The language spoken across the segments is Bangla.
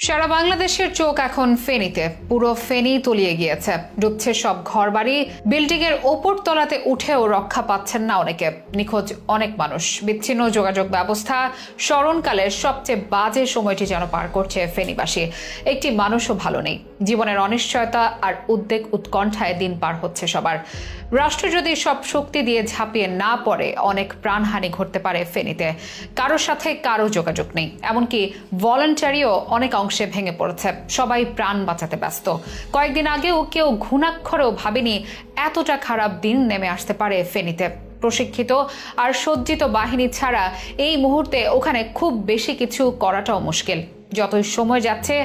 সারা বাংলাদেশের চোখ এখন ফেনীতে। পুরো ফেনী তলিয়ে গিয়েছে, ডুবছে সব ঘরবাড়ি। বিল্ডিং এর ওপর তলাতে উঠেও রক্ষা পাচ্ছেন না অনেকে। নিখোঁজ অনেক মানুষ, বিচ্ছিন্ন যোগাযোগ ব্যবস্থা। স্মরণকালের সবচেয়ে বাজে সময়টি যেন পার করছে ফেনীবাসী। একটি মানুষও ভালো নেই। জীবনের অনিশ্চয়তা আর উদ্বেগ উৎকণ্ঠায় দিন পার হচ্ছে সবার। রাষ্ট্র যদি সব শক্তি দিয়ে ঝাঁপিয়ে না পড়ে, অনেক প্রাণহানি ঘটতে পারে ফেনীতে। কারোর সাথে কারো যোগাযোগ নেই, এমনকি ভলান্টারিও অনেক অংশে ভেঙে পড়েছে। সবাই প্রাণ বাঁচাতে ব্যস্ত। কয়েকদিন আগেও কেউ ঘুণাক্ষরেও ভাবেনি এতটা খারাপ দিন নেমে আসতে পারে ফেনীতে। প্রশিক্ষিত আর সজ্জিত বাহিনী ছাড়া এই মুহূর্তে ওখানে খুব বেশি কিছু করাটাও মুশকিল। যতই সময় যাচ্ছে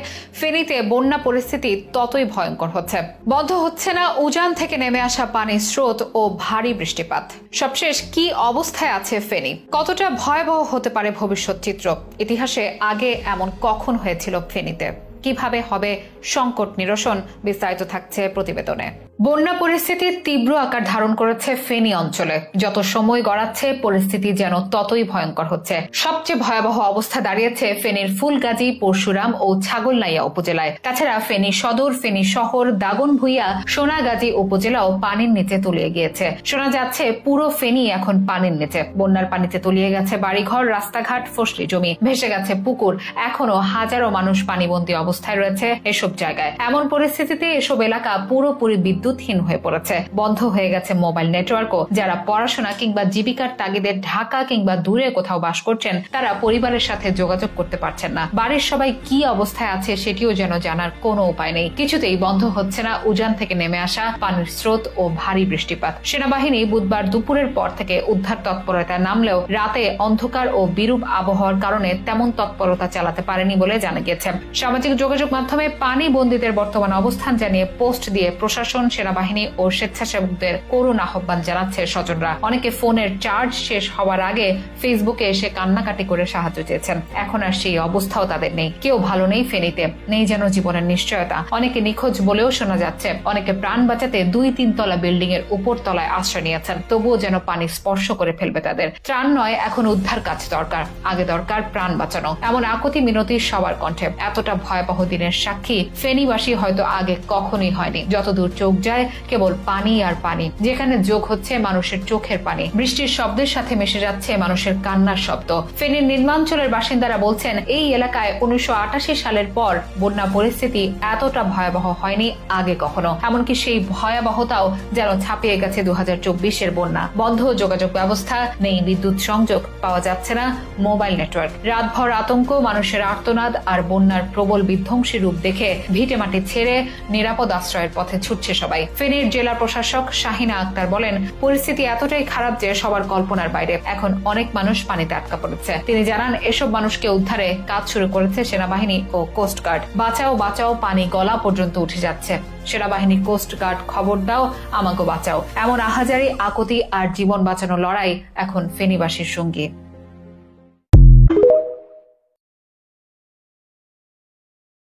ফেনীতে বন্যা পরিস্থিতি ততই ভয়ঙ্কর হচ্ছে। বন্ধ হচ্ছে না উজান থেকে নেমে আসা পানির স্রোত ও ভারী বৃষ্টিপাত। সবশেষ কি অবস্থায় আছে ফেনী? কতটা ভয়াবহ হতে পারে ভবিষ্যৎ চিত্র? ইতিহাসে আগে এমন কখন হয়েছিল ফেনীতে? কিভাবে হবে সংকট নিরসন? বিস্তারিত থাকছে প্রতিবেদনে। বন্যা পরিস্থিতি তীব্র আকার ধারণ করেছে ফেনী অঞ্চলে। যত সময় গড়াচ্ছে পরিস্থিতি যেন ততই ভয়ঙ্কর হচ্ছে। সবচেয়ে ভয়াবহ অবস্থা দাঁড়িয়েছে ফেনীর ফুলগাজী, পরশুরাম ও ছাগলনাইয়া উপজেলায়। তাছাড়া ফেনী সদর, ফেনী শহর, দাগনভূঞা, সোনাগাজী উপজেলাও পানির নিচে তলিয়ে গিয়েছে। শোনা যাচ্ছে পুরো ফেনী এখন পানির নিচে। বন্যার পানিতে তলিয়ে গেছে বাড়িঘর, রাস্তাঘাট, ফসলি জমি, ভেসে গেছে পুকুর। এখনো হাজারো মানুষ পানিবন্দী অবস্থায় রয়েছে এসব জায়গায়। এমন পরিস্থিতিতে এসব এলাকা পুরোপুরি বিদ্যুৎহীন হয়ে পড়েছে। বন্ধ হয়ে গেছে মোবাইল নেটওয়ার্কও। যারা পড়াশোনা কিংবা জীবিকার তাগিদে ঢাকা কিংবা দূরে কোথাও বাস করছেন, তারা পরিবারের সাথে যোগাযোগ করতে পারছেন না। বাড়ির সবাই কি অবস্থায় আছে সেটিও যেন জানার কোনো উপায় নেই। কিছুতেই বন্ধ হচ্ছে না উজান থেকে নেমে আসা পানির স্রোত ও ভারী বৃষ্টিপাত। সেনাবাহিনী বুধবার দুপুরের পর থেকে উদ্ধার তৎপরতায় নামলেও রাতে অন্ধকার ও বিরূপ আবহাওয়ার কারণে তেমন তৎপরতা চালাতে পারেনি বলে জানা গেছে। সামাজিক যোগাযোগ মাধ্যমে পানি বন্দীদের বর্তমান অবস্থান জানিয়ে পোস্ট দিয়ে প্রশাসন, সেনাবাহিনী ও স্বেচ্ছাসেবকদের করুণ আহ্বান জানাচ্ছে স্বজনরা। অনেকে ফোনের চার্জ শেষ হওয়ার আগে ফেসবুকে এসে কান্নাকাটি করে সাহায্য চেয়েছেন। এখন আর সেই অবস্থাও তাদের নেই। কেউ ভালো নেই ফেনীতে, নেই যেন জীবনের নিশ্চয়তা। অনেকে নিখোঁজ বলেও শোনা যাচ্ছে। অনেকে প্রাণ বাঁচাতে 2-3 তলা বিল্ডিং এর উপর তলায় আশ্রয় নিয়েছেন, তবুও যেন পানি স্পর্শ করে ফেলবে তাদের। ত্রাণ নয়, এখন উদ্ধার কাজ দরকার। আগে দরকার প্রাণ বাঁচানো। এমন আকুতি মিনতি সবার কণ্ঠে। এতটা ভয়াবহ দিনের সাক্ষী ফেনীবাসী হয়তো আগে কখনোই হয়নি। যতদূর চোখ যায় কেবল পানি আর পানি, যেখানে যোগ হচ্ছে মানুষের চোখের পানি। বৃষ্টির শব্দের সাথে মিশে যাচ্ছে মানুষের কান্নার শব্দ। ফেনীর নিম্নাঞ্চলের বাসিন্দারা বলছেন, এই এলাকায় 1988 সালের পর বন্যা পরিস্থিতি এতটা ভয়াবহ হয়নি আগে কখনো। এমনকি সেই ভয়াবহতাও যেন ছাপিয়ে গেছে 2024-এর বন্যা। বন্ধ যোগাযোগ ব্যবস্থা, নেই বিদ্যুৎ সংযোগ, পাওয়া যাচ্ছে না মোবাইল নেটওয়ার্ক। রাতভর আতঙ্ক, মানুষের আর্তনাদ আর বন্যার প্রবল বিধ্বংসী রূপ দেখে ভিটে মাটি ছেড়ে নিরাপদ আশ্রয়ের পথে ছুটছে সবাই। ফেনীর জেলা প্রশাসক শাহিনা আক্তার বলেন, পরিস্থিতি এতটাই খারাপ যে সবার কল্পনার বাইরে। এখন অনেক মানুষ পানিতে আটকা পড়েছে। তিনি জানান, এসব মানুষকে উদ্ধারে কাজ শুরু করেছে সেনাবাহিনী ও কোস্টগার্ড। বাঁচাও বাঁচাও, পানি গলা পর্যন্ত উঠে যাচ্ছে। সেনাবাহিনী, কোস্টগার্ড, খবর দাও, আমাকে বাঁচাও। এমন আহাজারি, আকুতি আর জীবন বাঁচানো লড়াই এখন ফেনীবাসীর সঙ্গী।